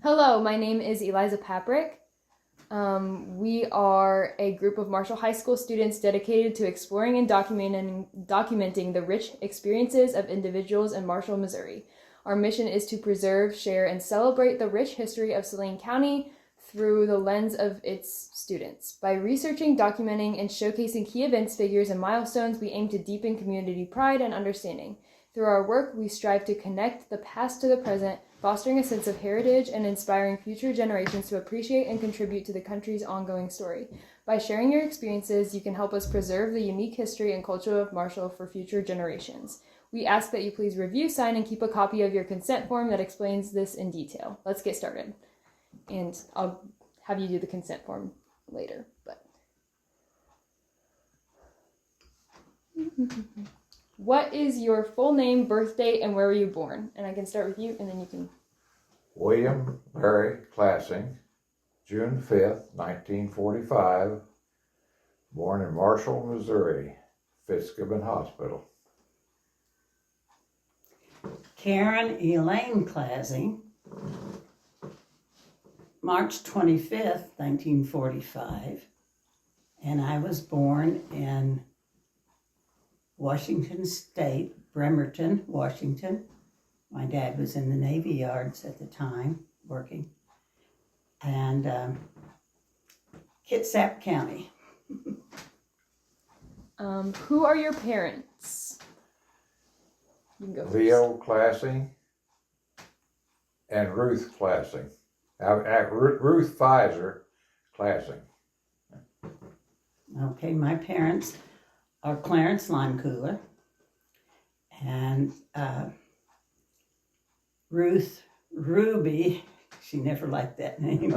Hello, my name is Eliza Paprick. We are a group of Marshall High School students dedicated to exploring and documenting the rich experiences of individuals in Marshall, Missouri. Our mission is to preserve, share, and celebrate the rich history of Saline County through the lens of its students. By researching, documenting, and showcasing key events, figures, and milestones, we aim to deepen community pride and understanding. Through our work, we strive to connect the past to the present, fostering a sense of heritage and inspiring future generations to appreciate and contribute to the country's ongoing story. By sharing your experiences, you can help us preserve the unique history and culture of Marshall for future generations. We ask that you please review, sign, and keep a copy of your consent form that explains this in detail. Let's get started. And I'll have you do the consent form later, but... What is your full name, birth date, and where were you born? And I can start with you, and then you can... William Larry Klasing, June 5th, 1945, born in Marshall, Missouri, Fitzgibbon Hospital. Karen Elaine Klasing, March 25th, 1945, and I was born in Washington State, Bremerton, Washington. My dad was in the Navy Yards at the time, working. And Kitsap County. Who are your parents? You can go first. Leo Klasing and Ruth Klasing. Ruth Pfizer Klasing. Okay, my parents are Clarence Limecooler and Ruth Ruby, she never liked that name,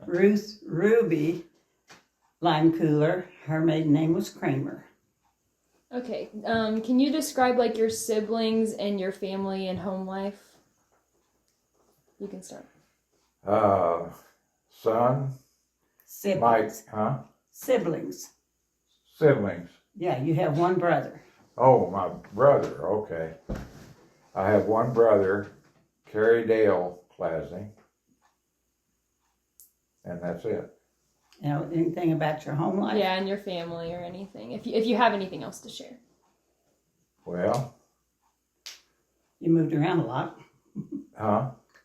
Ruth Ruby Limecooler. Her maiden name was Kramer. Okay, can you describe like your siblings and your family and home life? You can start. Son, Siblings. Mike, Siblings. siblings. Yeah, you have one brother. Oh, my brother, okay. I have one brother, Kerry Dale Klasing, and that's it. You know anything about your home life? Yeah, and your family or anything. If you have anything else to share. Well, You moved around a lot.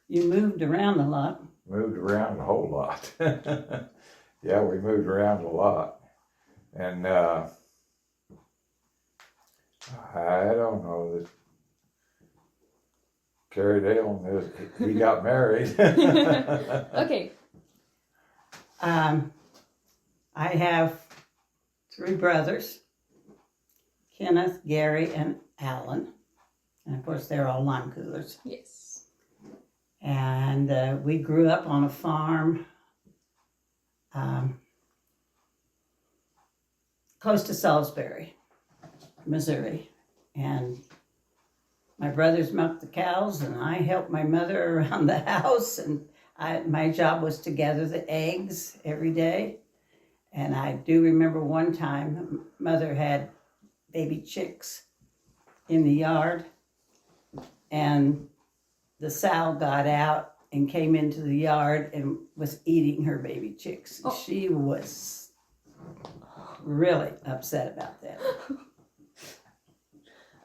You moved around a lot. moved around a whole lot. Yeah, we moved around a lot. And I don't know, that Kerry Dale, he got married. Okay. I have three brothers, Kenneth, Gary, and Alan. And of course, they're all Limecoolers. Yes. And we grew up on a farm close to Salisbury, Missouri. And my brothers milked the cows, and I helped my mother around the house. And my job was to gather the eggs every day. And I do remember one time, Mother had baby chicks in the yard, and the sow got out and came into the yard and was eating her baby chicks. Oh. She was really upset about that.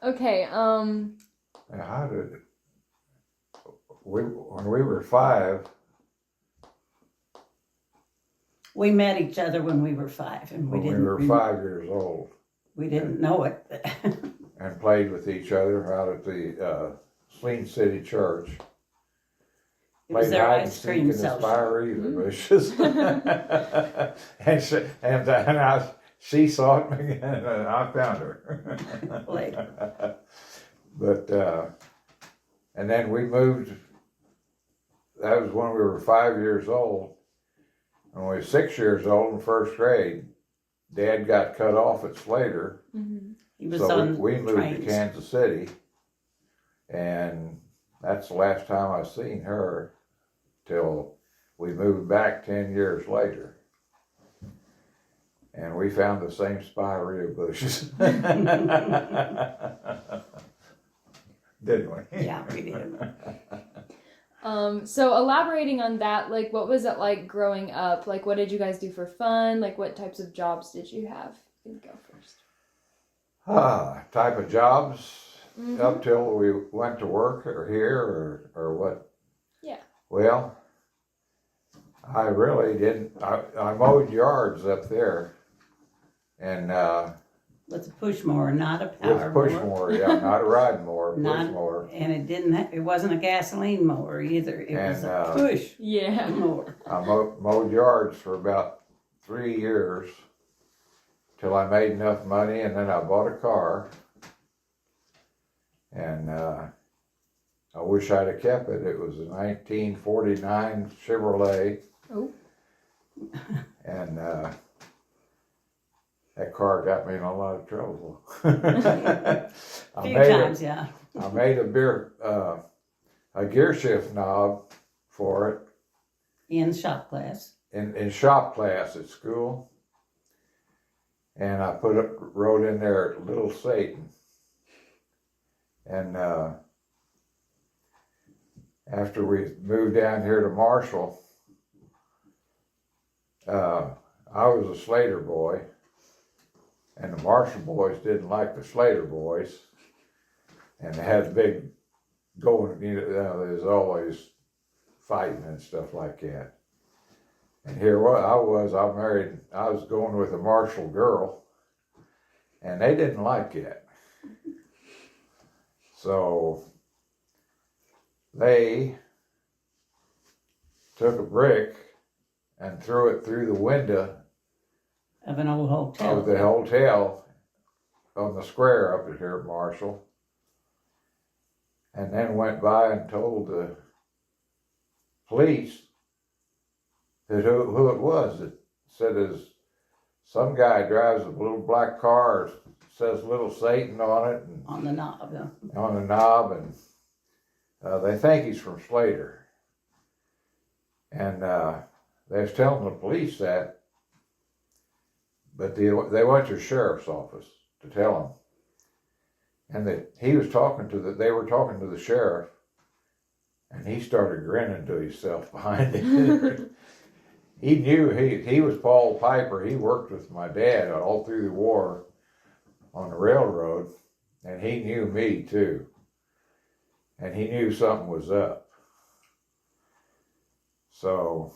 Okay, Now, how did when we were 5? We met each other when we were 5, and When we were 5 years old, we didn't know it. and played with each other out at the Saline City Church. It was Played their hide and ice seek cream in the social. spireweed bushes. She sought me, and I found her. Later. But and then we moved. That was when we were 5 years old. When we were 6 years old in first grade, Dad got cut off at Slater. mm-hmm. He was So on we moved trains. to Kansas City, and that's the last time I seen her till we moved back 10 years later. And we found the same spirea bushes. Didn't we? Yeah, we did. So elaborating on that, like, what was it like growing up? Like, what did you guys do for fun? Like, what types of jobs did you have? You can go first. Type of jobs Mm-hmm. up till we went to work or here or what? Yeah. Well, I really didn't. I mowed yards up there, and With a push mower, not a with power a push mower. mower, yeah, not a riding mower, push Not, mower. and it wasn't a gasoline mower either. It was And, a push Yeah. mower. I mowed yards for about 3 years till I made enough money, and then I bought a car. And I wish I'd have kept it. It was a 1949 Chevrolet. Oh. And that car got me in a lot of trouble. A few times, yeah. I made a gear shift knob for it In shop class. in shop class at school, and I wrote in there Little Satan, and after we moved down here to Marshall, I was a Slater boy, and the Marshall boys didn't like the Slater boys, and they had a big going, there's always fighting and stuff like that. And here I was going with a Marshall girl, and they didn't like it. So they took a brick and threw it through the window Of an old hotel. of the hotel on the square up here at Marshall, and then went by and told the police that who it was. It said some guy drives a little black car, says Little Satan on it, and On the knob. Yeah. on the knob, and they think he's from Slater. And they was telling the police that, but they went to the sheriff's office to tell him. And that they were talking to the sheriff, and he started grinning to himself behind it. He knew he was Paul Piper. He worked with my dad all through the war on the railroad, and he knew me too. And he knew something was up. So,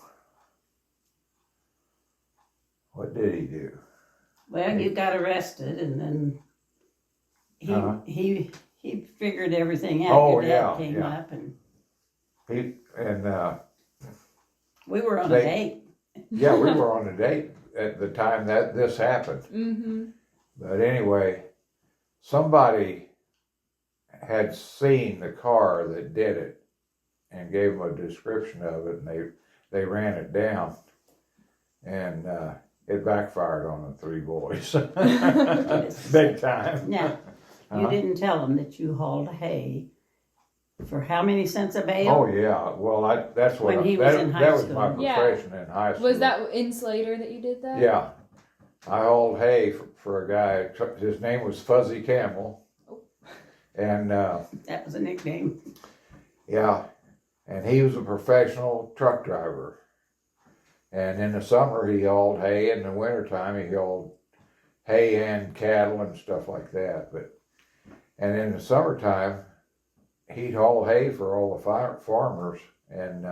what did he do? Well, you got arrested, and then he figured everything out. Oh, Your dad came up, and we were on a date. Yeah, we were on a date at the time that this happened. Mm-hmm. But anyway, somebody had seen the car that did it and gave them a description of it, and they ran it down, and it backfired on the three boys. Big time. Now, you didn't tell them that you hauled hay for how many cents a bale? Oh yeah, well that's what When he was in high that was school. my profession in high school. Was that in Slater that you did that? Yeah, I hauled hay for a guy. His name was Fuzzy Camel, and That was a nickname. yeah, and he was a professional truck driver. And in the summer he hauled hay, in the wintertime he hauled hay and cattle and stuff like that. And in the summertime he'd haul hay for all the farmers, and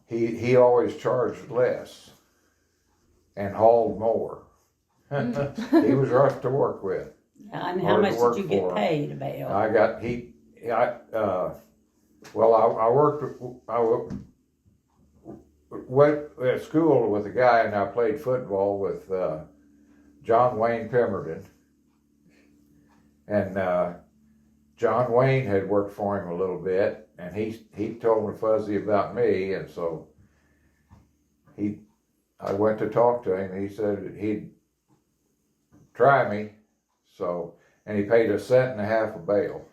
he always charged less and hauled more. He was rough to work with. And how much did you get paid a bale? I went at school with a guy, and I played football with John Wayne Pemberton, and John Wayne had worked for him a little bit, and he told me Fuzzy about me, and so I went to talk to him. He said he'd try me, and he paid 1.50 cents a bale.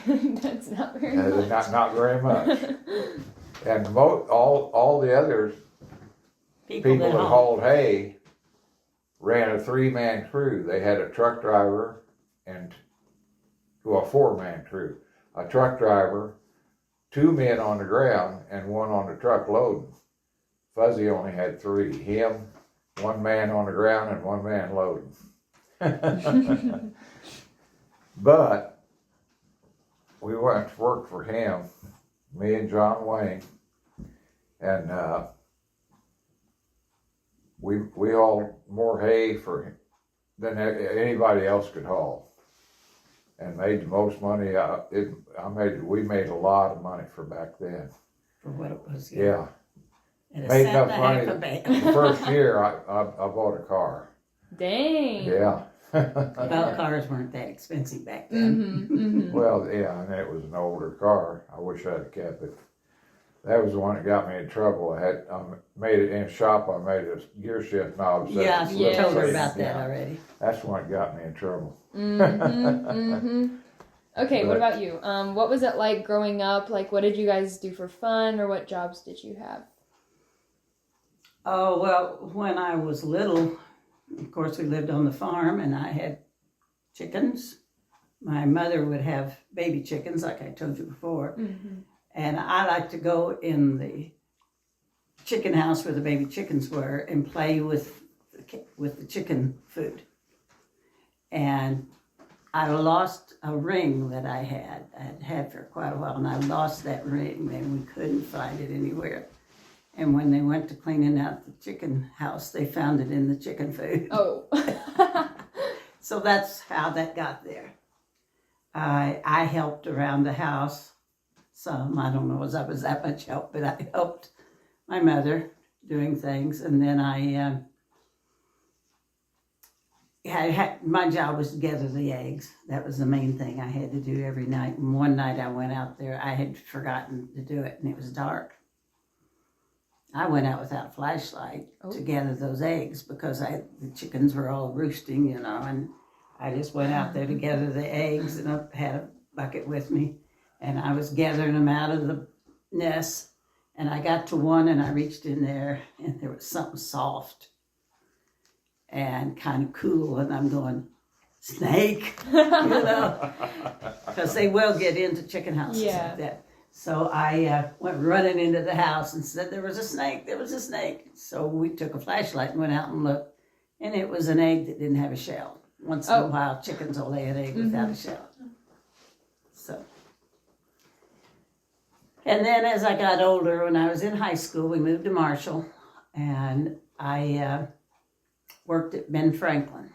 That's not very much. Not very much. And all the other people that hauled hay ran a 3-man crew. They had a truck driver and a 4-man crew. a truck driver, 2 men on the ground, and 1 on the truck loading. Fuzzy only had 3. Him, 1 man on the ground, and 1 man loading. But we went to work for him, me and John Wayne, and we hauled more hay for him than anybody else could haul, and made the most money. We made a lot of money for back then. For what it was. Yeah, And made a cent enough and a money. half a bag. The first year I bought a car. Dang. Yeah. Well, cars weren't that expensive back then. Well, yeah, and it was an older car. I wish I'd kept it. That was the one that got me in trouble. I made it in a shop. I made a gear shift knob. Yeah, set. you told her Yes. about that Yeah. already. That's the one that got me in trouble. Okay, what But- about you? What was it like growing up? Like, what did you guys do for fun, or what jobs did you have? Oh, well, when I was little, of course, we lived on the farm and I had chickens. My mother would have baby chickens, like I told you before. And I liked to go in the chicken house where the baby chickens were and play with the chicken food. And I lost a ring that I had had for quite a while, and I lost that ring, and we couldn't find it anywhere. And when they went to cleaning out the chicken house, they found it in the chicken food. Oh. So that's how that got there. I helped around the house some. I don't know as I was that much help, but I helped my mother doing things. And then my job was to gather the eggs. That was the main thing I had to do every night. And one night I went out there, I had forgotten to do it, and it was dark. I went out without a flashlight to gather those eggs because the chickens were all roosting, and I just went out there to gather the eggs, and I had a bucket with me, and I was gathering them out of the nest, and I got to one, and I reached in there, and there was something soft and kind of cool, and I'm going, snake, because they will get into chicken houses like that. So I went running into the house and said, there was a snake. So we took a flashlight and went out and looked, and it was an egg that didn't have a shell. Once in a while, chickens will lay an egg without a shell. So, and then as I got older, when I was in high school, we moved to Marshall, and I worked at Ben Franklin.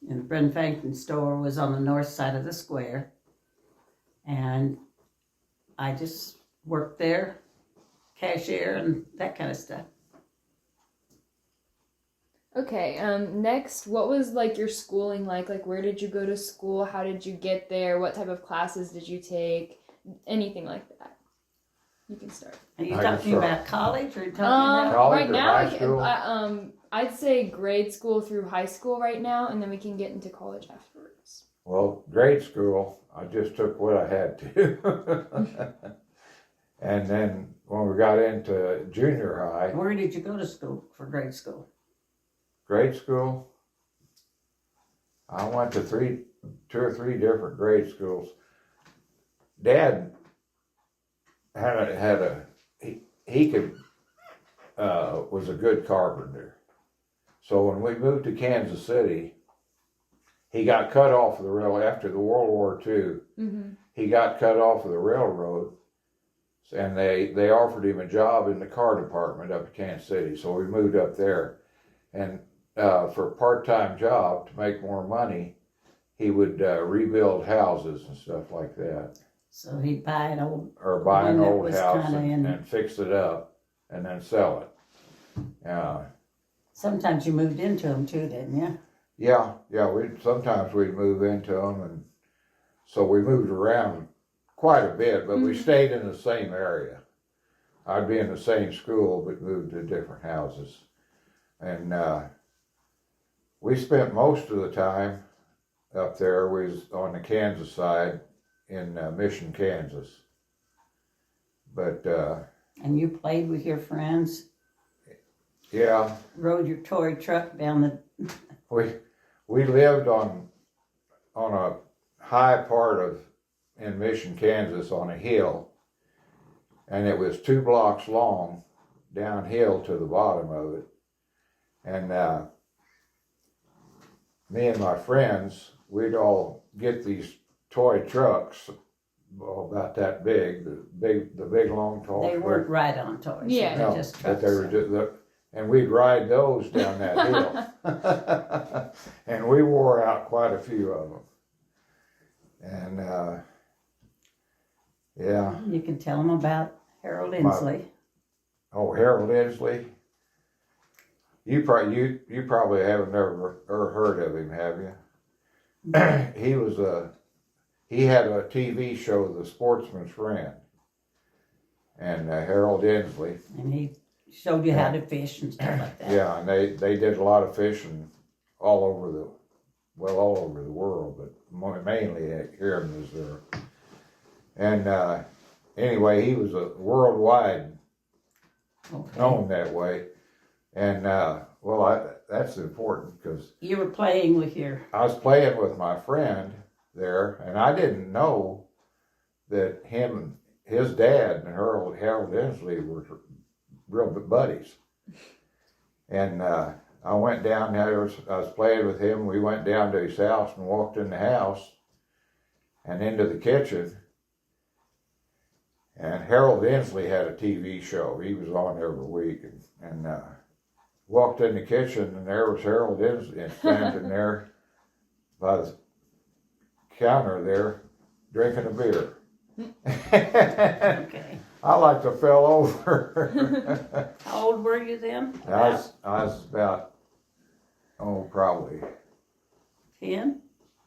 And the Ben Franklin store was on the north side of the square, and I just worked there, cashier and that kind of stuff. Okay, next, what was like your schooling like? Like, where did you go to school? How did you get there? What type of classes did you take? Anything like that. You can start. Are you I talking can start. about college or are you talking about? College right or now, high school? I'd say grade school through high school right now, and then we can get into college afterwards. Well, grade school, I just took what I had to. And then when we got into junior high, Where did you go to school for grade school? grade school, I went to 2 or 3 different grade schools. Dad was a good carpenter. So when we moved to Kansas City, he got cut off of the railroad after the World War II. He got cut off of the railroad, and they offered him a job in the car department up in Kansas City. So we moved up there, and for a part-time job to make more money, he would rebuild houses and stuff like that. So he'd buy an old, Or buy an one that old was house kinda in- and fix it up and then sell it. sometimes you moved into them too, didn't you? Yeah, sometimes we'd move into them, and so we moved around quite a bit, but we stayed in the same area. I'd be in the same school, but moved to different houses. And we spent most of the time up there, we was on the Kansas side in Mission, Kansas. But And you played with your friends, yeah, rode your toy truck down the, we lived on a high part of in Mission, Kansas on a hill, and it was 2 blocks long downhill to the bottom of it. And me and my friends, we'd all get these toy trucks, about that big, the big long tall. They weren't ride-on toys. Yeah. They were No, just but trucks. they were just, and we'd ride those down that hill. And we wore out quite a few of them. And yeah. You can tell them about Harold Inslee. Oh, Harold Inslee. You probably haven't ever heard of him, have you? He had a TV show, The Sportsman's Friend, and Harold Inslee. And he showed you how to fish and stuff like that. Yeah, and they did a lot of fishing all over the world, but mainly here in Missouri. And anyway, he was a worldwide known that way. And that's important because You were playing with your... I was playing with my friend there, and I didn't know that his dad and Harold Inslee were real buddies. And I went down there, I was playing with him, we went down to his house and walked in the house and into the kitchen. And Harold Inslee had a TV show. He was on every week, and walked in the kitchen, and there was Harold Inslee standing there by the counter there, drinking a beer. Okay. I like to fell over. How old were you then? I was about, probably 10?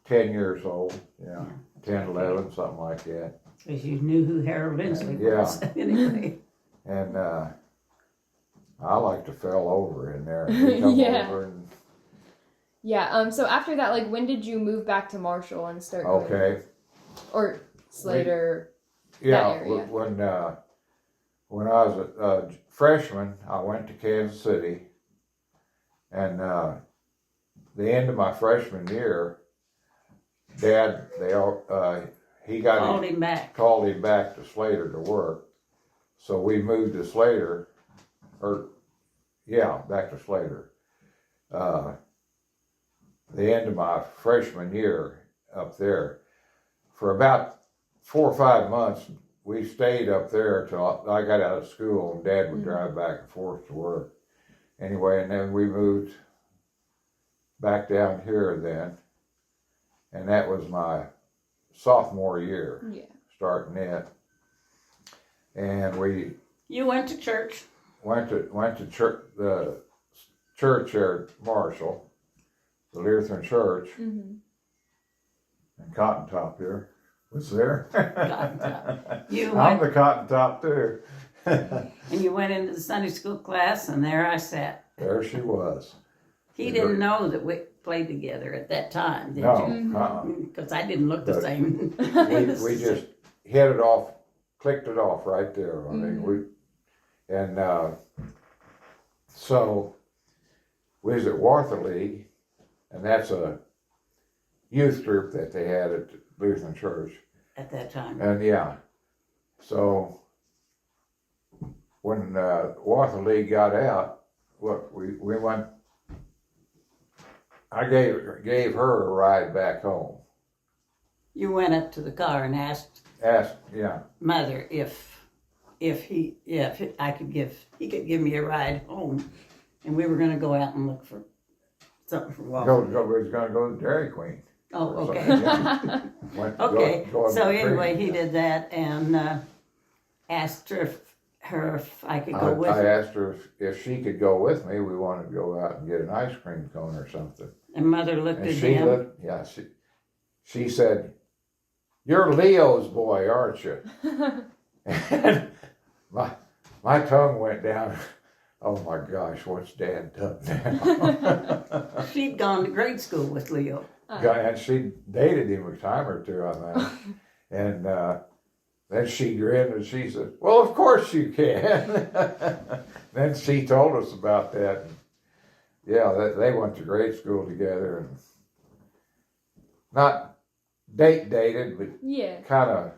10 years old. Yeah, Yeah. 10, 11, something like that. Because you knew who Harold Inslee Yeah. was. Anyway. And I like to fell over in there. And he'd come Yeah. over and, Yeah. So after that, like, when did you move back to Marshall and start? Going, okay. or Slater. Yeah, area. when I was a freshman, I went to Kansas City, and the end of my freshman year, Dad, he Called him back. called him back to Slater to work, so we moved to Slater, back to Slater. The end of my freshman year up there, for about 4 or 5 months, we stayed up there till I got out of school, and Dad would drive back and forth to work. Anyway, and then we moved back down here then, and that was my sophomore year, Yeah. starting it. And we You went to church. went to church, the church there at Marshall, the Lutheran Church, Mm-hmm. and Cotton Top here was there. Cotton Top. You I'm went, the Cotton Top too. and you went into the Sunday school class, and there I sat. There she was. He didn't know that we played together at that time, did No, you? Because I didn't look the But- same. we just hit it off, clicked it off right there. I mean, so we was at Wartha League, and that's a youth group that they had at Lutheran Church. At that time. And so when Wartha League got out, we went. I gave her a ride back home. You went up to the car and asked Yeah, Mother if he could give me a ride home, and we were going to go out and look for something for Walter. we was gonna go to Dairy Queen. Oh, or okay. something, yeah. Okay. Go up So the anyway, creek. he did that and asked her if I could go with I her. asked her if she could go with me. We wanted to go out and get an ice cream cone or something. And Mother looked And at she him. looked, she said, "You're Leo's boy, aren't you?" And my tongue went down. Oh my gosh, what's Dad done now? She'd gone to grade school with Leo. And she dated him a time or two, I think. And then she grinned and she said, "Well, of course you can." Then she told us about that. Yeah, they went to grade school together, and not dated, but Yeah. kind of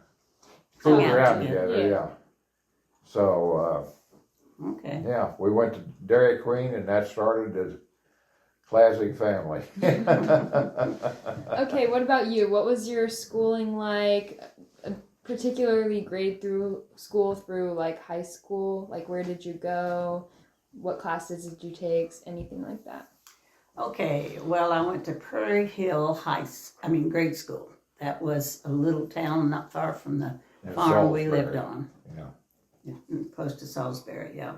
Hung fooled out around together. together. Yeah. So Okay. yeah, we went to Dairy Queen, and that started the Klasing family. Okay, what about you? What was your schooling like, particularly grade through school through like high school? Like, where did you go? What classes did you take? Anything like that? Okay, well, I went to Prairie Hill grade school. That was a little town not far from the In farm we Salisbury. lived on, Yeah. close to Salisbury, yeah.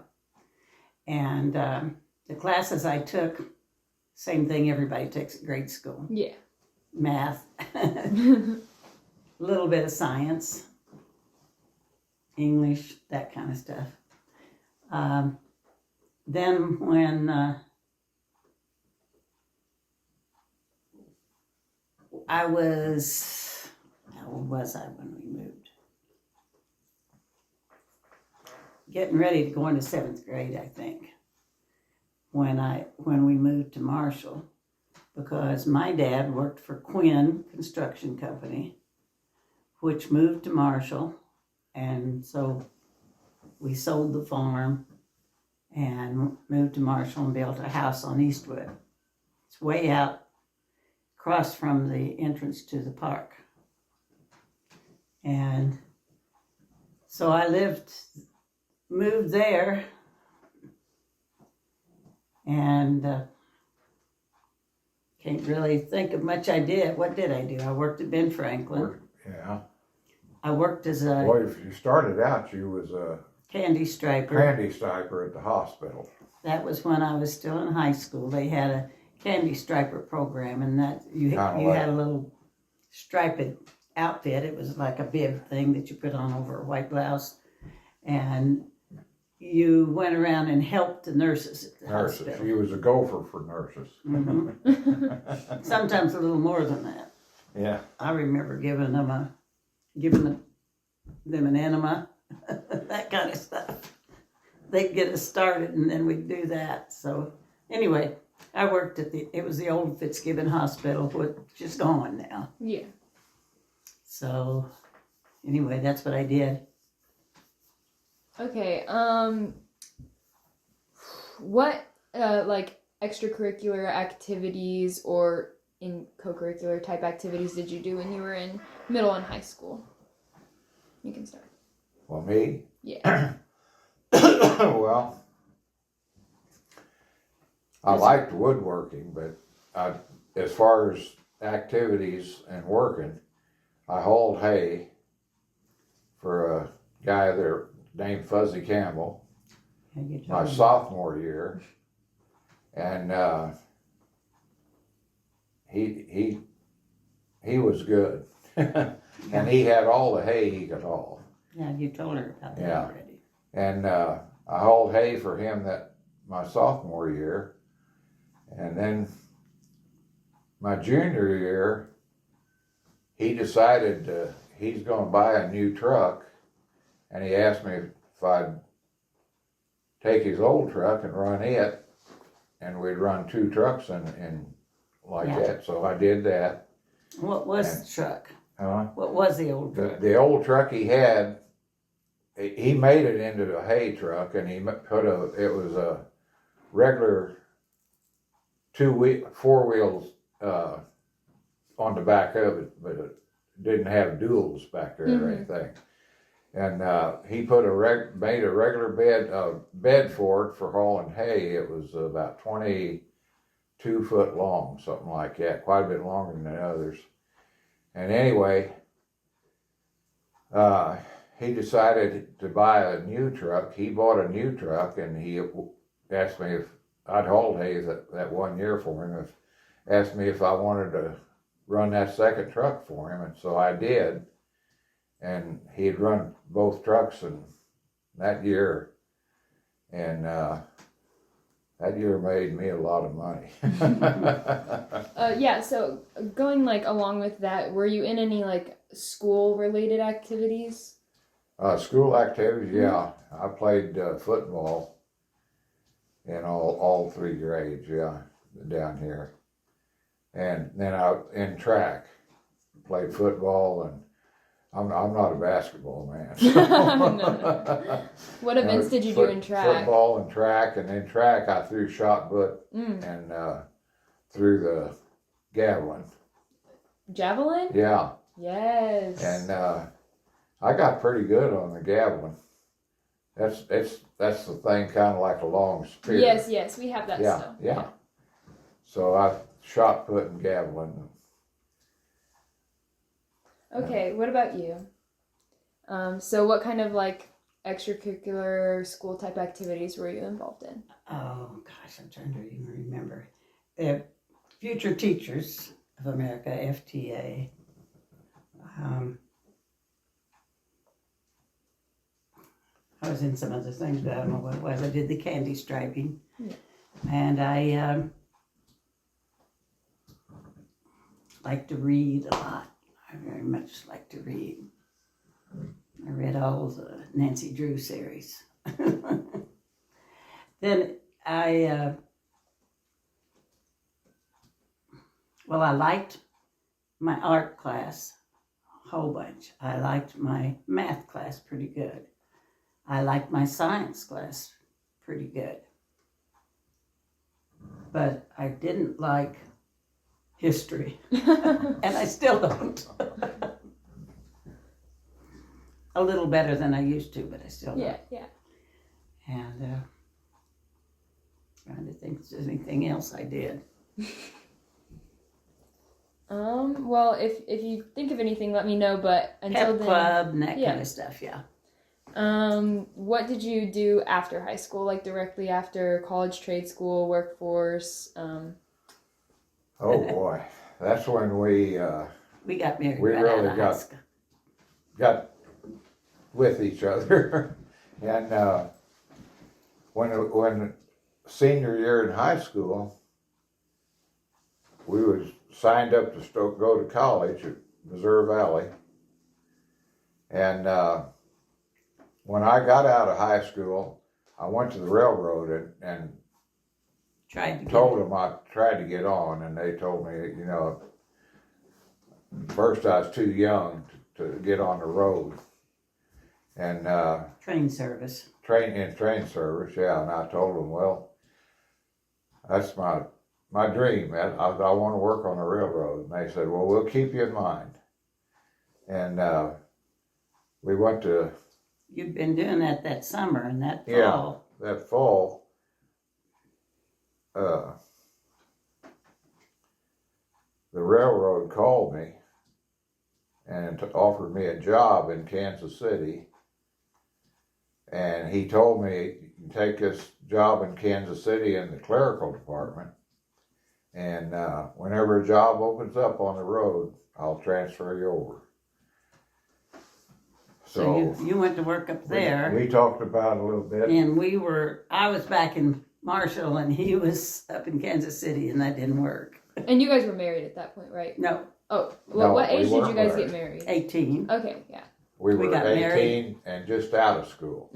And the classes I took, same thing everybody takes at grade school. Yeah. Math, a little bit of science, English, that kind of stuff. Then when how old was I when we moved? Getting ready to go into 7th grade, I think, when we moved to Marshall, because my dad worked for Quinn Construction Company, which moved to Marshall, and so we sold the farm and moved to Marshall and built a house on Eastwood. It's way out across from the entrance to the park. And so I moved there, and can't really think of much I did. What did I do? I worked at Ben Franklin. Yeah. I worked as a Well, if you started out, you was a candy striper. candy striper at the hospital. That was when I was still in high school. They had a candy striper program, and that you Kinda had a little striped outfit. It was like a bib thing that you put on over a white blouse, and you went around and helped the nurses at the Nurses. hospital. She was a gopher for nurses. Sometimes a little more than that. Yeah. I remember giving them an enema, that kind of stuff. They'd get us started, and then we'd do that. So anyway, I worked at it was the old Fitzgibbon Hospital, which is gone now. Yeah. So anyway, that's what I did. Okay. What like extracurricular activities or in co-curricular type activities did you do when you were in middle and high school? You can start. Well, me? Yeah. Well, I liked woodworking, but as far as activities and working, I hauled hay for a guy there named Fuzzy Campbell my sophomore year, and he was good, and he had all the hay he could haul. Yeah, you told her about that already. And I hauled hay for him my sophomore year, and then my junior year, he decided he's going to buy a new truck, and he asked me if I'd take his old truck and run it, and we'd run 2 trucks and like that. So I did that. What was the truck? Huh? What was the old truck? The old truck he had, he made it into a hay truck, and he put it was a regular 4 wheels on the back of it, but it didn't have duals back there or anything. And he made a regular bed for it for hauling hay. It was about 22 foot long, something like that, quite a bit longer than the others. And anyway, he decided to buy a new truck. He bought a new truck, and he asked me if I'd hauled hay that 1 year for him. Asked me if I wanted to run that second truck for him, and so I did. And he had run both trucks that year, and that year made me a lot of money. Yeah, so going like along with that, were you in any like school related activities? School activities, yeah. I played football in all 3 grades, yeah, down here. And then in track. played football, and I'm not a basketball man. No. What events did you do in track? Football and track, and in track I threw shot put and threw the javelin. Javelin? Yeah. Yes. And I got pretty good on the javelin. That's the thing, kind of like a long spear. Yes, we have that still. Yeah. So I shot put and javelin. Okay, what about you? So what kind of like extracurricular school type activities were you involved in? Oh gosh, I'm trying to even remember. The Future Teachers of America, FTA. I was in some other things, but I don't know what it was. I did the candy striping. Yeah. And I like to read a lot. I very much like to read. I read all the Nancy Drew series. Then I liked my art class a whole bunch. I liked my math class pretty good. I liked my science class pretty good. But I didn't like history. And I still don't. A little better than I used to, but I still don't. Yeah. And trying to think if there's anything else I did. Well, if you think of anything, let me know. But until Pep then, club and that kind of stuff, yeah. What did you do after high school? Like directly after college, trade school, workforce? Oh boy, that's when we got married. we right really out of high school. got with each other, and when senior year in high school, we was signed up to go to college at Missouri Valley, and when I got out of high school, I went to the railroad and told them I tried to get on, and they told me, first I was too young to get on the road, and Train service. train service, yeah. And I told them, well, that's my dream. I want to work on the railroad. And they said, well, we'll keep you in mind. And we went to. You'd been doing that summer and that fall. Yeah, that fall. The railroad called me and offered me a job in Kansas City. And he told me, you can take this job in Kansas City in the clerical department. And whenever a job opens up on the road, I'll transfer you over. So you went to work up there. We talked about it a little bit. And I was back in Marshall and he was up in Kansas City, and that didn't work. And you guys were married at that point, right? No. Oh, well, No, what age we did you guys weren't get married? 18. Okay, yeah. We were got 18 married. and just out of school.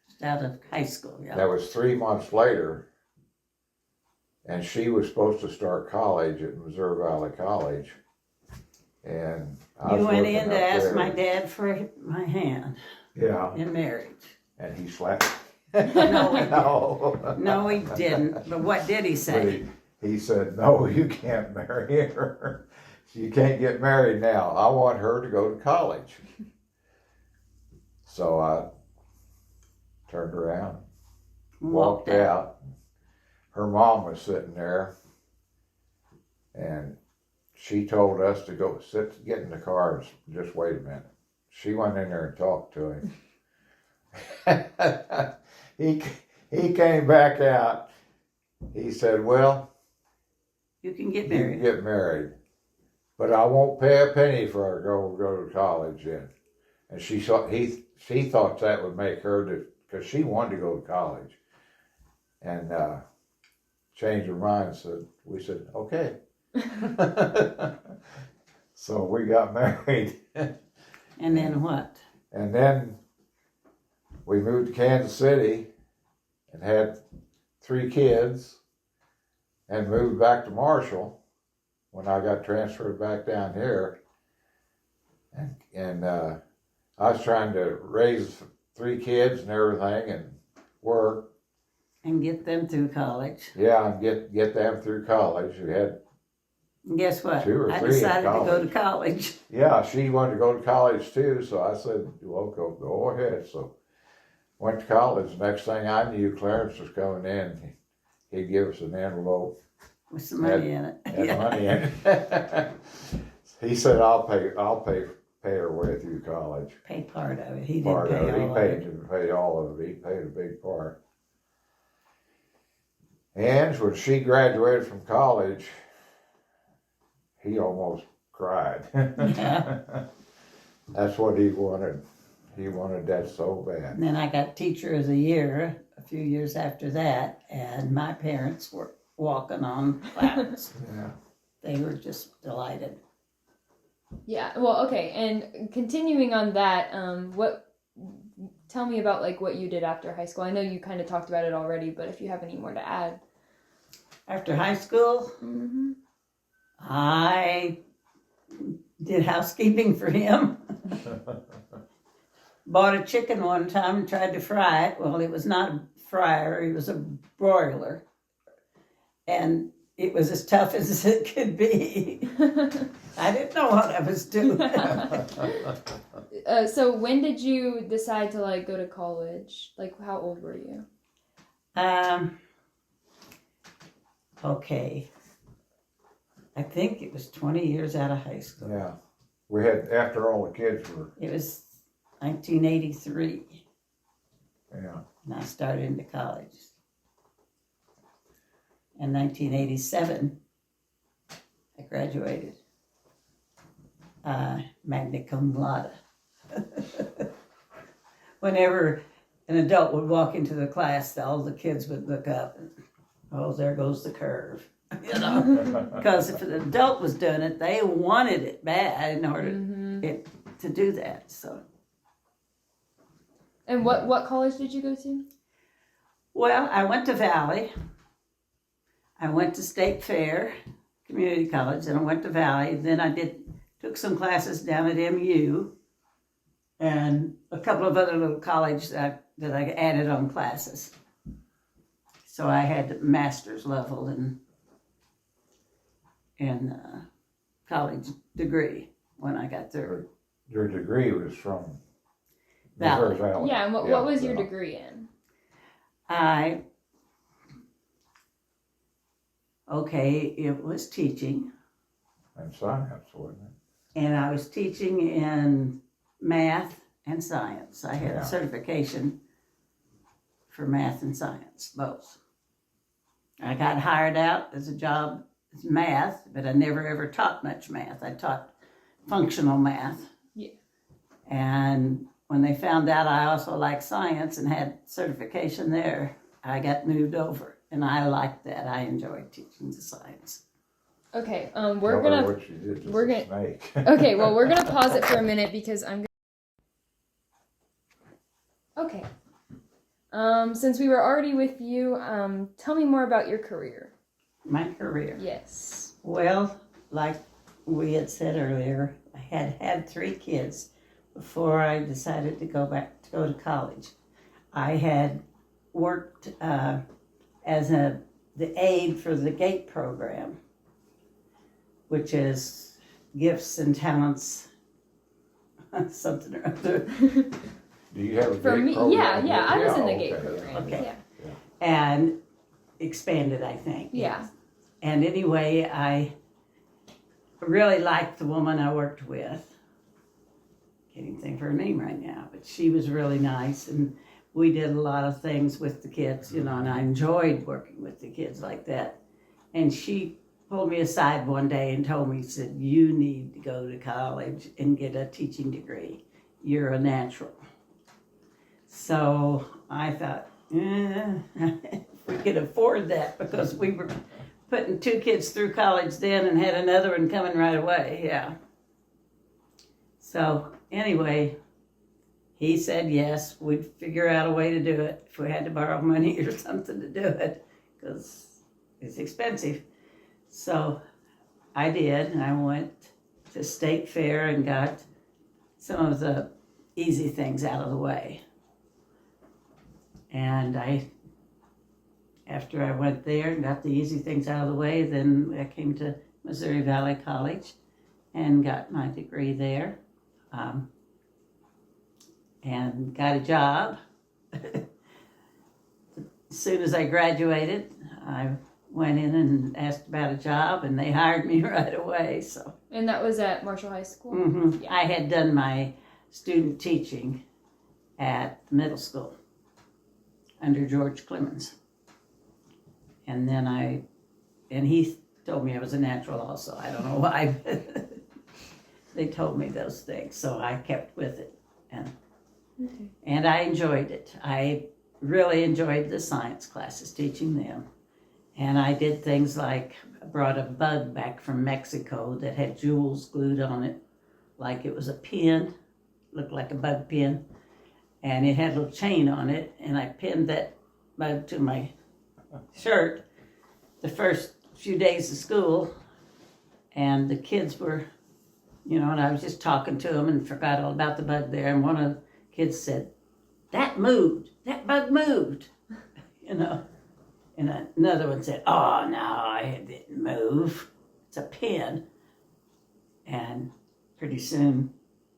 Just out of high school, yeah. That was 3 months later, and she was supposed to start college at Missouri Valley College. And I You was went working in to up ask there. my dad for my hand Yeah, in marriage. and he slapped. No, he didn't. No. No, he didn't. But what did he But say? he said, no, you can't marry her. You can't get married now. I want her to go to college. So I turned around, walked out. Her mom was sitting there, and she told us to go get in the car and just wait a minute. She went in there and talked to him. He came back out. He said, well, You can get you married. can get married, but I won't pay a penny for her to go to college then. And she thought that would make her, because she wanted to go to college, and changed her mind. We said, okay. So we got married. And then what? And then we moved to Kansas City and had 3 kids and moved back to Marshall when I got transferred back down here. and I was trying to raise 3 kids and everything and work. And get them through college. Yeah, and get them through college. We had And guess what? 2 or 3 I in decided to go to college. college. Yeah, she wanted to go to college too, so I said, well, go ahead. So went to college. Next thing I knew, Clarence was coming in. He'd give us an envelope, With some money in it. had money in it. He said, I'll pay her way through college. Pay part of it. He didn't Part pay of it. all He of paid it. paid all of it. He paid a big part. And when she graduated from college, he almost cried. Yeah. That's what he wanted. He wanted that so bad. And then I got Teacher of the Year a few years after that, and my parents were walking on clouds. Yeah. They were just delighted. Yeah. Well, okay. And continuing on that, tell me about like what you did after high school. I know you kind of talked about it already, but if you have any more to add. After high school, Mm-hmm. I did housekeeping for him. Bought a chicken one time and tried to fry it. Well, it was not a fryer, it was a broiler. And it was as tough as it could be. I didn't know what I was doing. So when did you decide to like go to college? Like how old were you? Okay. I think it was 20 years out of high school. Yeah. We had, after all the kids were, It was 1983, yeah. and I started into college. In 1987, I graduated magna cum laude. Whenever an adult would walk into the class, all the kids would look up and, oh, there goes the curve. You know, because if an adult was doing it, they wanted it bad in order to do that. So, And what college did you go to? well, I went to Valley. I went to State Fair Community College, and I went to Valley. Then I took some classes down at MU, and a couple of other little colleges that I added on classes. So I had a master's level in college degree when I got through. Your degree was from Valley. Missouri Valley. Yeah, and what was your yeah. degree in? It was teaching, And science, wasn't it? and I was teaching in math and science. I had Yeah. a certification for math and science, both. I got hired out as a job as math, but I never ever taught much math. I taught functional math. Yeah. And when they found out I also liked science and had certification there, I got moved over. And I liked that. I enjoyed teaching the science. Okay, Tell we're her gonna. what you did, just we're a gonna- snake. Okay, well, we're gonna pause it for a minute because I'm. Okay. Since we were already with you, tell me more about your career. My career. Yes. Well, like we had said earlier, I had 3 kids before I decided to go to college. I had worked as the aide for the GATE program, which is gifts and talents, something or other. Do you have a For GATE me, program? yeah, I was in the okay. GATE program. Okay. Yeah. And expanded, I think. Yeah. And anyway, I really liked the woman I worked with. Can't even think of her name right now, but she was really nice, and we did a lot of things with the kids, and I enjoyed working with the kids like that. And she pulled me aside one day and told me, said, you need to go to college and get a teaching degree. You're a natural. So I thought, if we could afford that, because we were putting 2 kids through college then and had another one coming right away, yeah. So anyway, he said yes, we'd figure out a way to do it if we had to borrow money or something to do it, because it's expensive. So I did, and I went to State Fair and got some of the easy things out of the way. And after I went there and got the easy things out of the way, then I came to Missouri Valley College and got my degree there, and got a job. As soon as I graduated, I went in and asked about a job, and they hired me right away. So. And that was at Marshall High School? Mm-hmm. Yeah. I had done my student teaching at the middle school under George Clemens. And then he told me I was a natural also. I don't know why, but they told me those things. So I kept with it. And I enjoyed it. I really enjoyed the science classes, teaching them. And I did things like I brought a bug back from Mexico that had jewels glued on it, like it was a pin, looked like a bug pin, and it had a little chain on it, and I pinned that bug to my shirt the first few days of school, and the kids were, and I was just talking to them and forgot all about the bug there, and one of the kids said, "That moved, that bug moved," And another one said, "Oh, no, it didn't move. It's a pin." And pretty soon,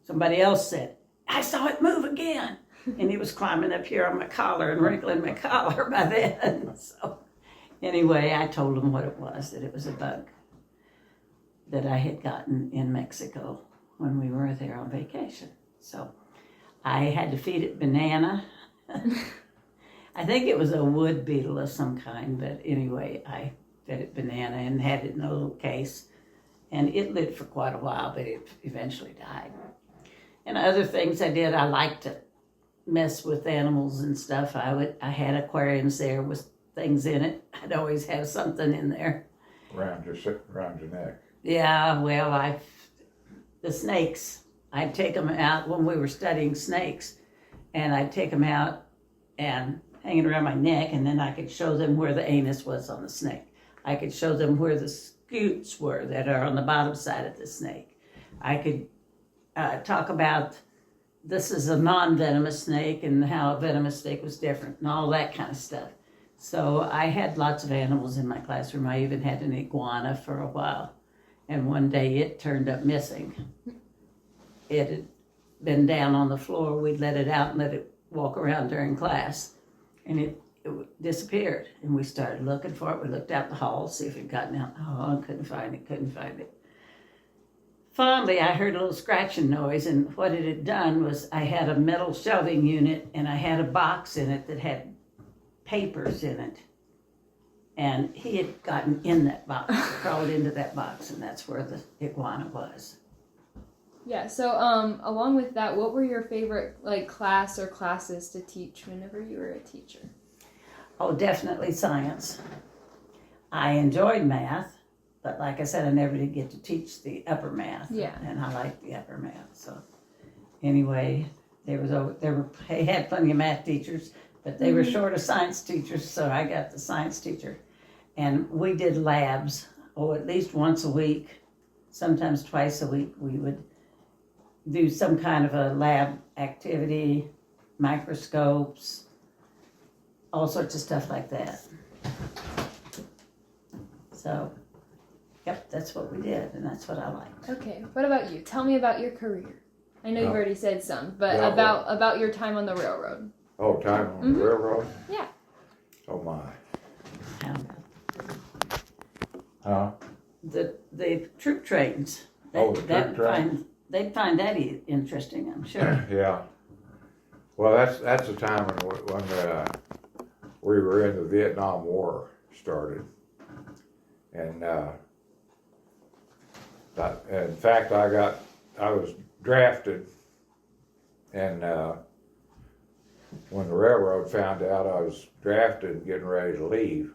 somebody else said, "I saw it move again." And he was climbing up here on my collar and wrinkling my collar by then. So anyway, I told him what it was, that it was a bug that I had gotten in Mexico when we were there on vacation. So I had to feed it banana. I think it was a wood beetle of some kind, but anyway, I fed it banana and had it in a little case. And it lived for quite a while, but it eventually died. And other things I did, I liked to mess with animals and stuff. I had aquariums there with things in it. I'd always have something in there. Around your neck. Yeah, well, the snakes, I'd take them out when we were studying snakes, and I'd take them out and hang it around my neck, and then I could show them where the anus was on the snake. I could show them where the scutes were that are on the bottom side of the snake. I could talk about this is a non-venomous snake and how a venomous snake was different and all that kind of stuff. So I had lots of animals in my classroom. I even had an iguana for a while. And one day it turned up missing. It had been down on the floor. We'd let it out and let it walk around during class. And it disappeared. And we started looking for it. We looked out the hall, see if it had gotten out. Oh, couldn't find it. Finally, I heard a little scratching noise, and what it had done was I had a metal shelving unit, and I had a box in it that had papers in it. And he had gotten in that box, crawled into that box, and that's where the iguana was. Yeah, so along with that, what were your favorite class or classes to teach whenever you were a teacher? Oh, definitely science. I enjoyed math, but like I said, I never did get to teach the upper math. Yeah. And I liked the upper math. So anyway, they had plenty of math teachers, but they were short of science teachers, so I got the science teacher. And we did labs, at least once a week, sometimes twice a week. We would do some kind of a lab activity, microscopes, all sorts of stuff like that. So, yep, that's what we did, and that's what I liked. Okay, what about you? Tell me about your career. I know you've already said some, but No. about your time on the railroad. Oh, time on the railroad? Yeah. Oh, my. Um, Huh? The troop trains. The troop trains? They'd find that interesting, I'm sure. Yeah. Well, that's the time when we were in the Vietnam War started. And in fact, I was drafted, and when the railroad found out I was drafted and getting ready to leave,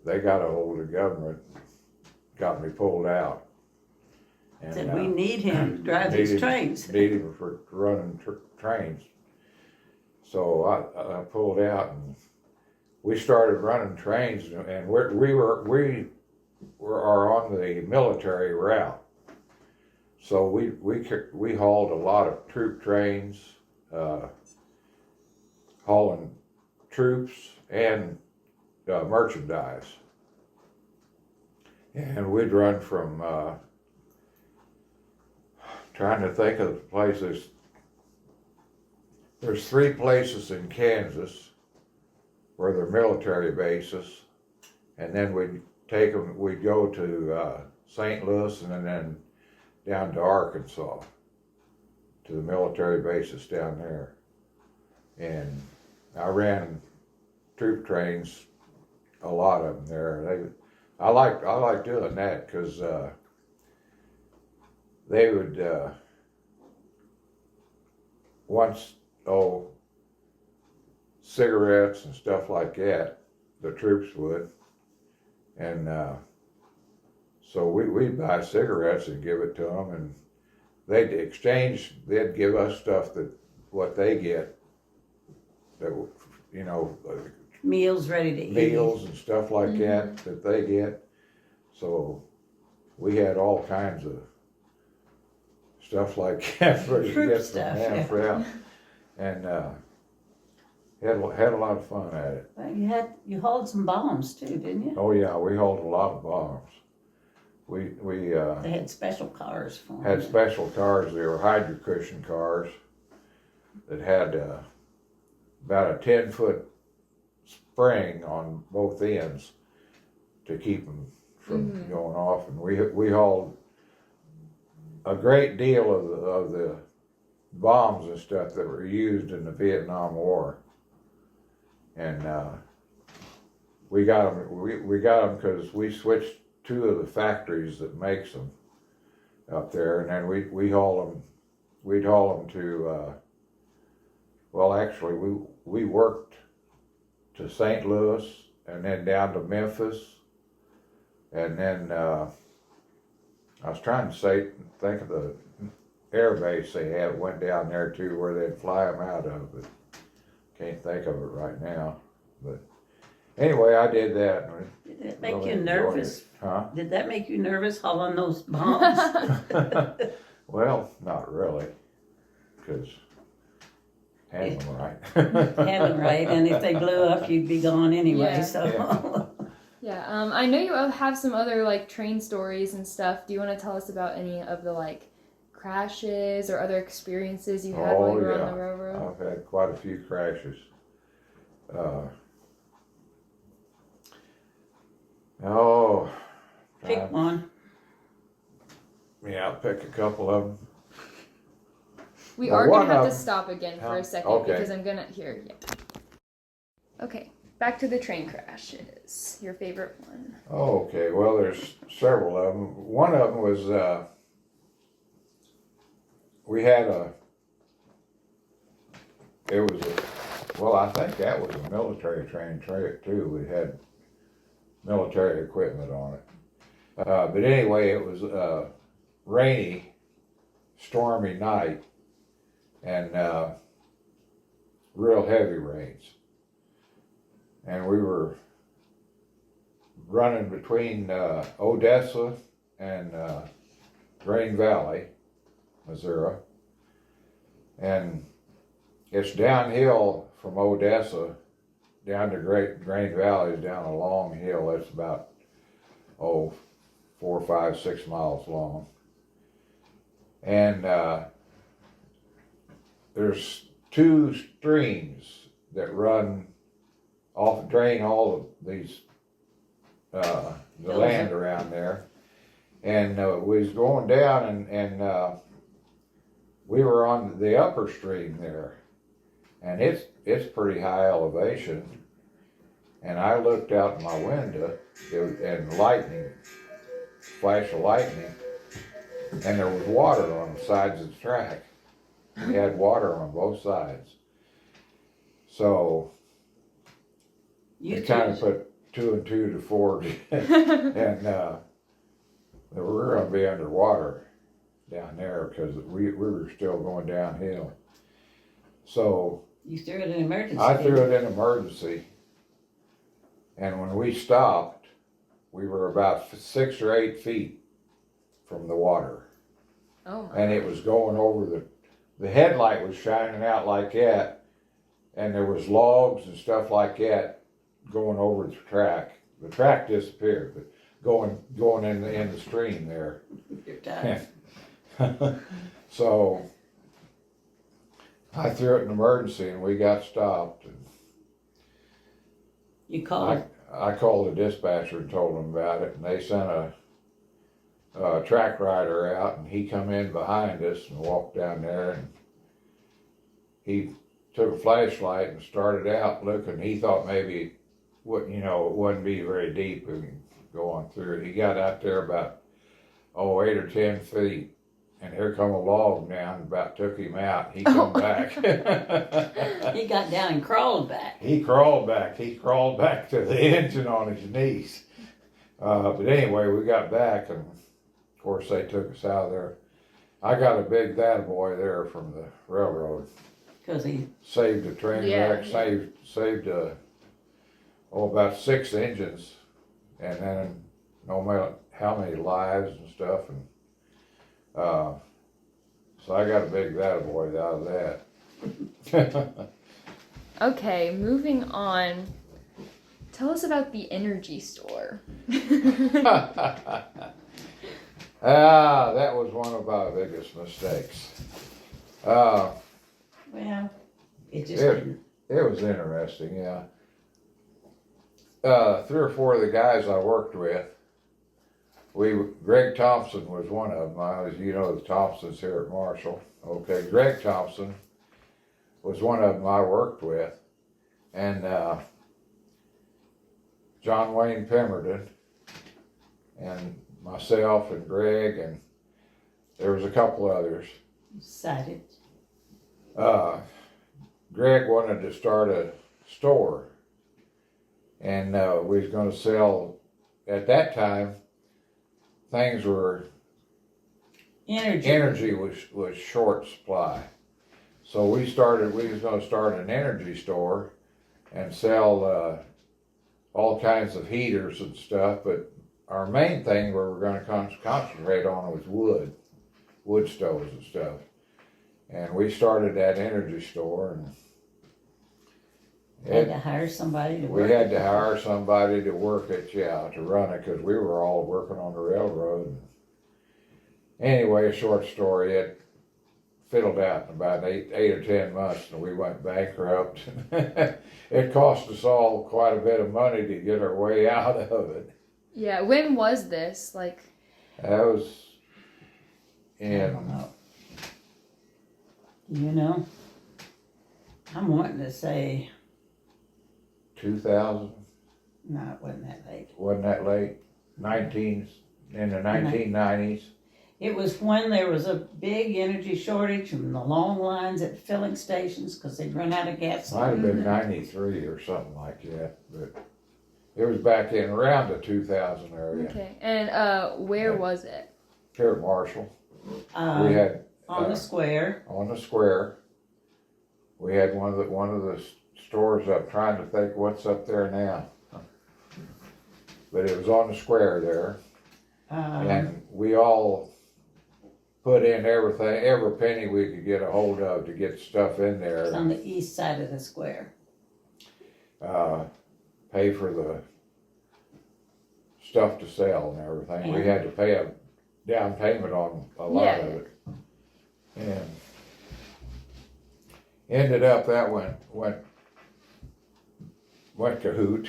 they got a hold of the government, got me pulled out. And, Said we need him to drive these trains. Need him for running trains. So I pulled out, and we started running trains, and we are on the military route. So we hauled a lot of troop trains, hauling troops and merchandise. And we'd run from, trying to think of the places. There's 3 places in Kansas where they're military bases, and then we'd go to St. Louis and then down to Arkansas, to the military bases down there. And I ran troop trains, a lot of them there. I like doing that because they would once cigarettes and stuff like that. The troops would, and so we'd buy cigarettes and give it to them, and they'd exchange. They'd give us stuff that what they get, that Meals ready to eat. meals and stuff like that they get. So we had all kinds of stuff like that for you Troop get stuff, from yeah. for them. And had a lot of fun at it. Well, you hauled some bombs too, didn't you? Oh yeah, we hauled a lot of bombs. We They had special cars for them. had special cars. They were hydro cushion cars that had about a 10-foot spring on both ends to keep them from going off. And we hauled a great deal of the bombs and stuff that were used in the Vietnam War. And we got them. We got them because we switched 2 of the factories that makes them up there, and then we haul them. We'd haul them to. Well, actually, we worked to St. Louis and then down to Memphis, and then I was trying to think of the air base they had. Went down there too, where they'd fly them out of, but can't think of it right now. But anyway, I did that. Did that make Really you enjoyed nervous? it. Huh? Did that make you nervous hauling those bombs? Well, not really, because handle them right. Had them right, and if they blew up, you'd be gone anyway. Yeah. So Yeah, I know you have some other like train stories and stuff. Do you want to tell us about any of the like crashes or other experiences you had while you were on the railroad? I've had quite a few crashes. pick one. Yeah, I'll pick a couple of them. We Well, are going one to have of to stop again for a second Okay. because I'm going to hear. Yeah. Okay, back to the train crashes. Your favorite one? Oh, okay. Well, there's several of them. One of them was we had well, I think that was a military train too. We had military equipment on it. But anyway, it was a rainy, stormy night and real heavy rains. And we were running between Odessa and Green Valley, Missouri. And it's downhill from Odessa down to Green Valley, is down a long hill. It's about 4, 5, 6 miles long. And there's 2 streams that drain all of these the land around there. And we was going down and we were on the upper stream there, and it's pretty high elevation. And I looked out my window, and flash of lightning, and there was water on the sides of the track. We had water on both sides. So it kind of put 2 and 2 to 4, and we were going to be underwater down there because we were still going downhill. So You threw it in emergency. I threw it in emergency, and when we stopped, we were about 6 or 8 feet from the water. Oh my. and it was going over the headlight was shining out like that, and there was logs and stuff like that going over the track. The track disappeared, but going in the stream there. You're done. So I threw it in emergency, and we got stopped. And You called. I called the dispatcher and told them about it, and they sent a track rider out, and he come in behind us and walked down there, and he took a flashlight and started out looking. He thought maybe it wouldn't be very deep and going through it. He got out there about 8 or 10 feet, and here come a log down and about took him out. He come back. He got down and crawled back. He crawled back. He crawled back to the engine on his knees. But anyway, we got back, and of course they took us out of there. I got a big boy there from the railroad. Because he, Saved a train wreck. Yeah. Saved about 6 engines, and then no matter how many lives and stuff, and so I got a big boy out of that. Okay, moving on. Tell us about the energy store. That was one of our biggest mistakes. well, it just Yeah. didn't. It was interesting, yeah. 3 or 4 of the guys I worked with, Greg Thompson was one of them. The Thompsons here at Marshall. Okay, Greg Thompson was one of them I worked with, and John Wayne Pemberton, and myself and Greg, and there was a couple others. Decided. Greg wanted to start a store, and we was going to sell. At that time, things were energy was short supply, so we was going to start an energy store and sell all kinds of heaters and stuff. But our main thing we were going to concentrate on was wood stoves and stuff. And we started that energy store, and Had to hire somebody to we work. had to hire somebody to work it, to run it, because we were all working on the railroad. Anyway, a short story, it fiddled out in about 8 or 10 months, and we went bankrupt. It cost us all quite a bit of money to get our way out of it. Yeah, when was this? That was I don't know. I'm wanting to say, 2000, no, it wasn't that late. wasn't that late? In the 1990s. It was when there was a big energy shortage and the long lines at filling stations because they'd run out of gas. Might have been 93 or something like that, but it was back in around the 2000 area. Okay, and where was it? Here at Marshall, we on had the square. on the square. We had one of the stores up. Trying to think what's up there now, but it was on the square there, and we all put in everything, every penny we could get a hold of to get stuff in It's there. on the east side of the square. Pay for the stuff to sell and everything. We Yeah. had to pay a down payment on a lot Yeah. of it, and ended up that went cahoot.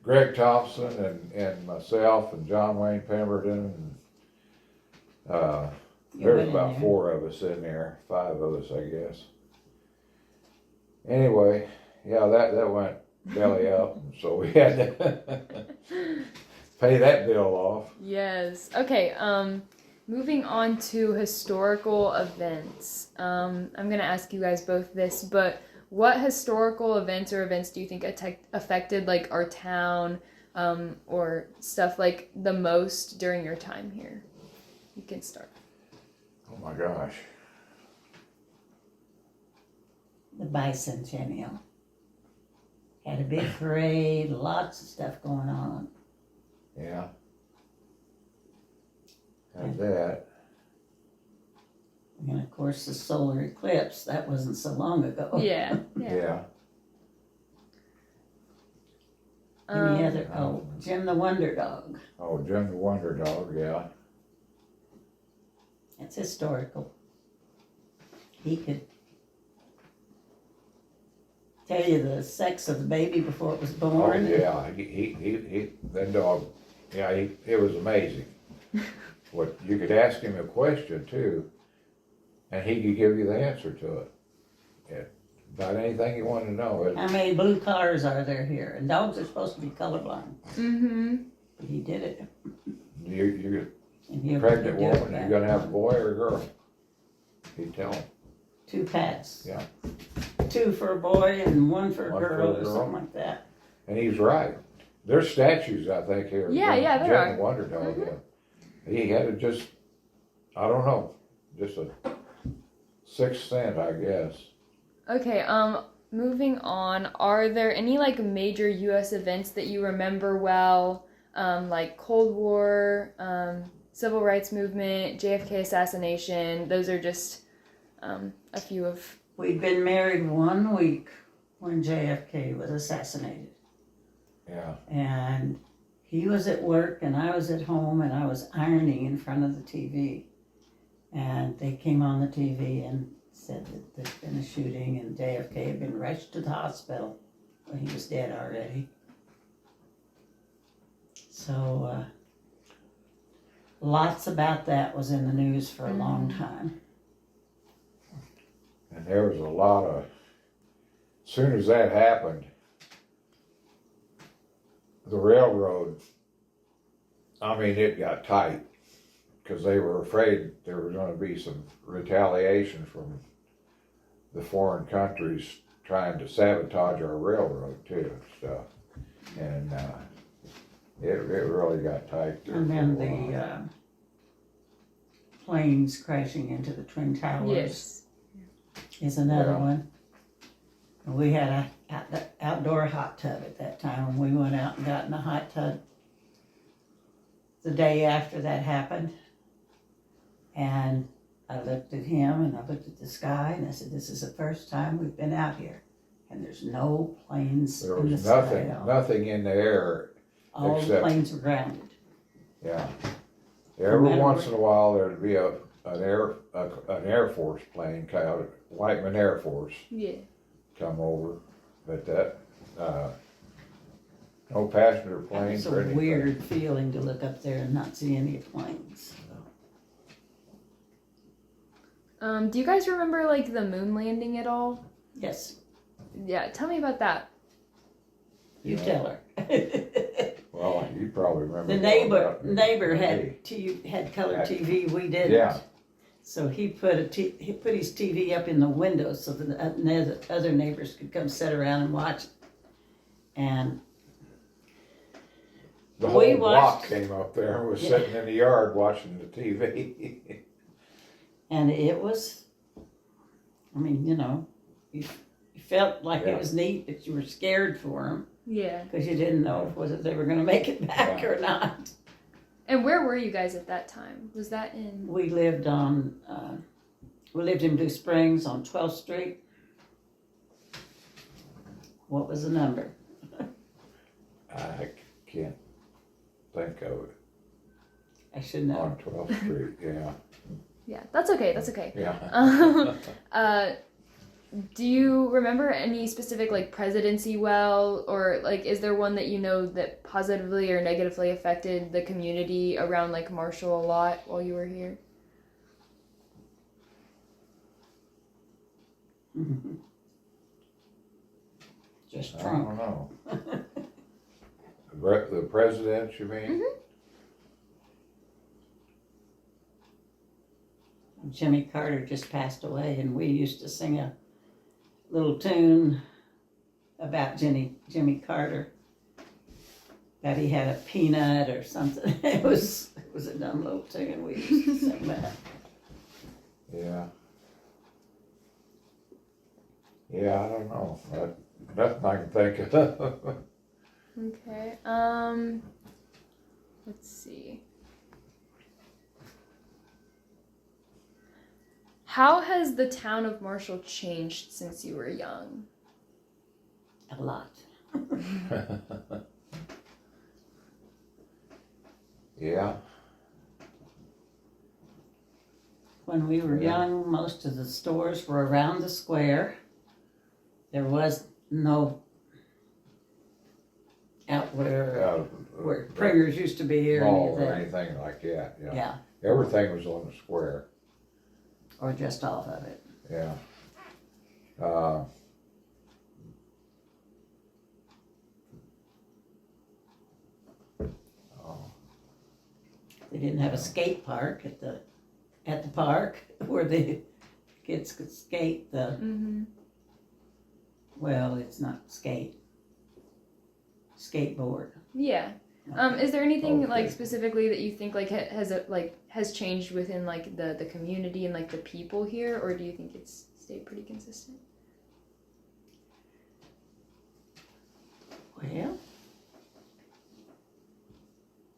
Greg Thompson and myself and John Wayne Pemberton, and You there's went in about there. 4 of us in there, 5 of us, I guess. Anyway, yeah, that went belly up, so we had to pay that bill off. Yes. Okay. Moving on to historical events. I'm gonna ask you guys both this, but what historical events do you think affected like our town, or stuff like the most during your time here? You can start. Oh my gosh. The bicentennial. Had a big parade, lots of stuff going on. Yeah. Had that. And of course, the solar eclipse, that wasn't so long ago. Yeah. Yeah. Any other? Oh, Jim the Wonder Dog. Oh, Jim the Wonder Dog, yeah. It's historical. He could tell you the sex of the baby before it was Oh, born. yeah, that dog, yeah, it was amazing. What, you could ask him a question too, and he could give you the answer to it. Yeah, about anything you wanted to know. How many blue cars are there here? And dogs are supposed to be colorblind. Mm-hmm. But he did it. You're And he'll pregnant do it woman, back. you're gonna have a boy or a girl. He'd tell him, 2 pats. yeah. 2 for a boy and 1 for a One for a girl or girl. something like that. And he's right. There's statues, I think, here. Yeah, Jim- yeah, there Jim are. the Wonder Dog, Mhm. yeah. He had it just, I don't know, just a sixth sense, I guess. Okay, moving on, are there any like major US events that you remember well? Like Cold War, Civil Rights Movement, JFK assassination. Those are just a few of. We'd been married 1 week when JFK was assassinated. Yeah. And he was at work and I was at home and I was ironing in front of the TV. And they came on the TV and said that there's been a shooting and JFK had been rushed to the hospital when he was dead already. So lots about that was in the news for a long time. And there was a lot of, as soon as that happened, the railroad, I mean, it got tight because they were afraid there was going to be some retaliation from the foreign countries trying to sabotage our railroad too and stuff. And it really got tight there. And then for a while. the planes crashing into the Twin Towers Yes. is another Yeah. one. And we had a outdoor hot tub at that time, and we went out and got in a hot tub the day after that happened. And I looked at him and I looked at the sky and I said, this is the first time we've been out here. And there's no planes There in the was sky nothing, at all. nothing in the air. All the except- planes were grounded. Yeah. Every matter once where- in a while there'd be an Air Force plane, kind of Whiteman Air Force, Yeah. come over, but that no passenger planes It's or a anything. weird feeling to look up there and not see any planes. Do you guys remember like the moon landing at all? Yes, Yeah, tell me about that. you Yeah. tell her. Well, you probably remember. The more about it neighbor than had color Had- TV. We didn't. Yeah. So he put his TV up in the window so that the other neighbors could come sit around and watch it. And The We whole block watched- came up there and was Yeah. sitting in the yard watching the TV. and it was, I mean, you know, you felt like Yeah. it was neat, but you were scared for them Yeah. because you didn't know whether they were going to make it back Yeah. or not. And where were you guys at that time? Was that in? We lived in Blue Springs on 12th Street. What was the number? I can't think of it. I should know. On 12th Street, yeah, Yeah, that's okay. That's okay. yeah. Do you remember any specific like presidency well, or like is there one that you know that positively or negatively affected the community around like Marshall a lot while you were here? Just I Trump. don't know. The president, you mean? Jimmy Carter just passed away, and we used to sing a little tune about Jimmy Carter. That he had a peanut or something. It was a dumb little tune. We used to sing that. Yeah. Yeah, I don't know. Nothing I can think of. Okay. Let's see. How has the town of Marshall changed since you were young? A lot. Yeah. When we were Yeah. young, most of the stores were around the square. There was no out where Pringer's used to be or Mall or anything. anything like that, yeah. Yeah, Everything was on the square, or just off of it. yeah. They didn't have a skate park at the park where the kids could skate the, Mm-hmm. well, it's not skateboard. Yeah. Is there anything Okay. like specifically that you think like has changed within like the community and like the people here, or do you think it's stayed pretty consistent? Well,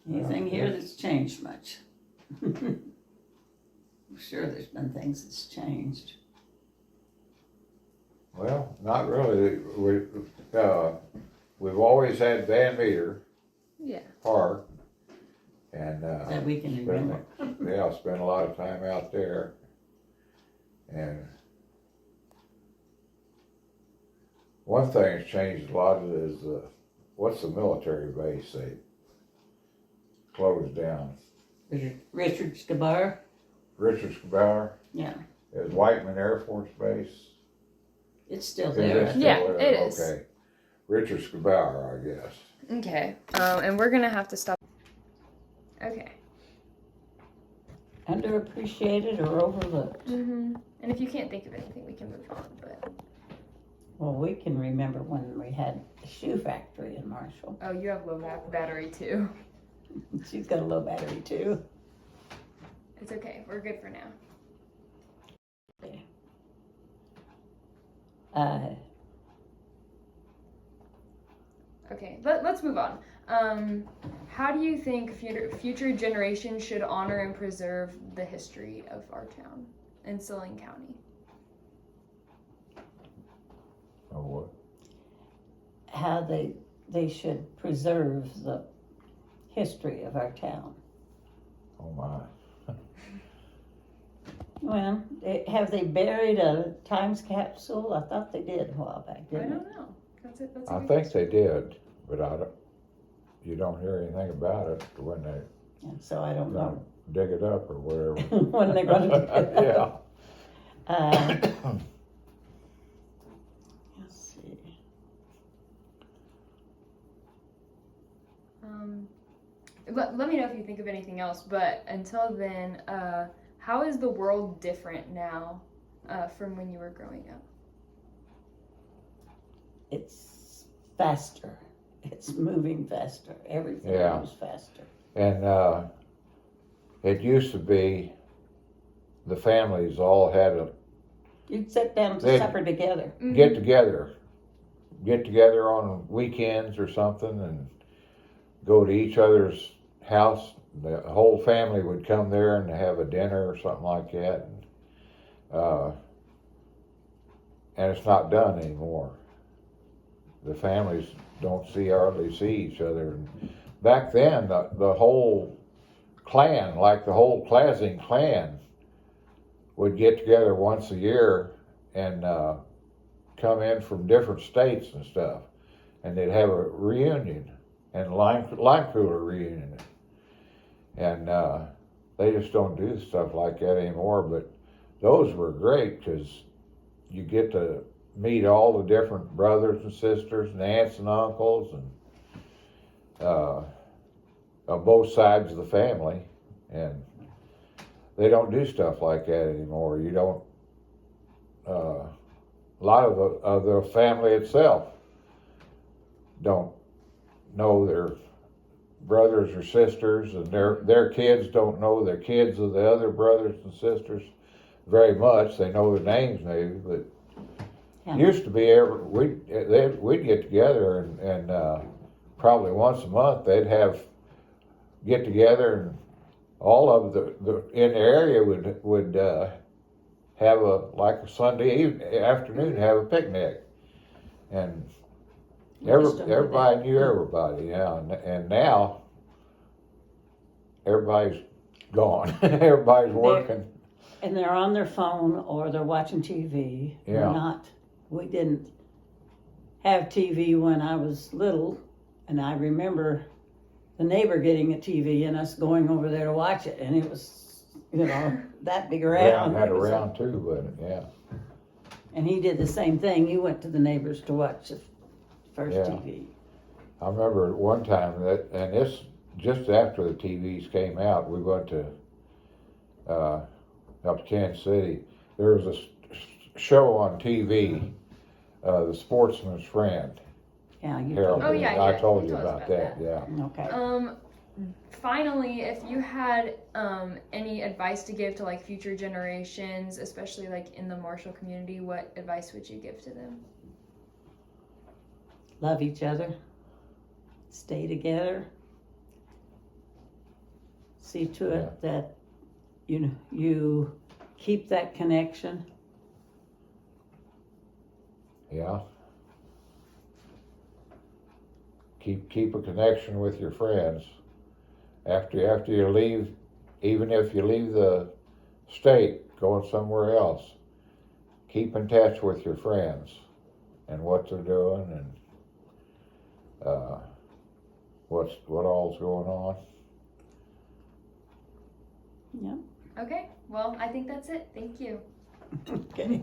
anything here that's changed much? I'm sure there's been things that's changed. Well, not really. We've always had Van Meter Yeah. Park, and That we can remember. spent a lot of time out there. And one thing that's changed a lot is what's the military base they closed down? Richard Scabar? Richards Bauer. Yeah, Is Whiteman Air Force Base. it's still Is there. it still Yeah, there? it is. Okay. Richards Bauer, I guess. Okay. And we're gonna have to stop. Okay. Underappreciated or overlooked? Mm-hmm. And if you can't think of anything, we can move on. But Well, we can remember when we had a shoe factory in Marshall. oh, you have low battery too. She's got a low battery too. It's okay. We're good for now. Okay, let's move on. How do you think future generations should honor and preserve the history of our town in Saline County? Oh, what? How they should preserve the history of our town. Oh, my. Well, have they buried a times capsule? I thought they did a while back, I didn't they? don't know. That's it. That's a I good think question. they did, but you don't hear anything about it when they Yeah, so I don't know dig it up or whatever. when they're going to do it. Yeah. Let's see. Let me know if you think of anything else. But until then, how is the world different now from when you were growing up? It's faster. It's moving faster. Everything Yeah. moves faster. And it used to be the families all had a You'd sit down to They'd- supper together. Mhm. get together on weekends or something and go to each other's house. The whole family would come there and have a dinner or something like that. And it's not done anymore. The families don't hardly see each other. Back then, the whole clan, like the whole Klasing clan, would get together once a year and come in from different states and stuff, and they'd have a reunion and line cooler reunion, and they just don't do stuff like that anymore. But those were great because you get to meet all the different brothers and sisters and aunts and uncles and on both sides of the family, and they don't do stuff like that anymore. You don't. A lot of the family itself don't know their brothers or sisters, and their kids don't know their kids of the other brothers and sisters very much. They know their names maybe, but Yeah. used to be we'd get together and probably once a month they'd get together, and all of the in the area would have like a Sunday afternoon, have a picnic. And We just don't do everybody that. knew everybody, yeah. And now, everybody's gone. Everybody's working. And they're on their phone or they're watching TV. Yeah. We didn't have TV when I was little, and I remember the neighbor getting a TV and us going over there to watch it, and it was, that big around. Had It was around too, but yeah. and he did the same thing. He went to the neighbors to watch the first Yeah. TV. I remember at one time and this just after the TVs came out, we went to up to Kansas City. There was a show on TV, The Sportsman's Friend. Yeah, you Harold, Oh, yeah, I yeah, told you you told us about about that. Yeah. Okay. Finally, if you had any advice to give to like future generations, especially like in the Marshall community, what advice would you give to them? Love each other. Stay together. See to it that you keep that connection. Yeah. Keep a connection with your friends. After you leave, even if you leave the state, going somewhere else, keep in touch with your friends and what they're doing and what all's going on. Yeah. Okay, well, I think that's it. Thank you. Okay.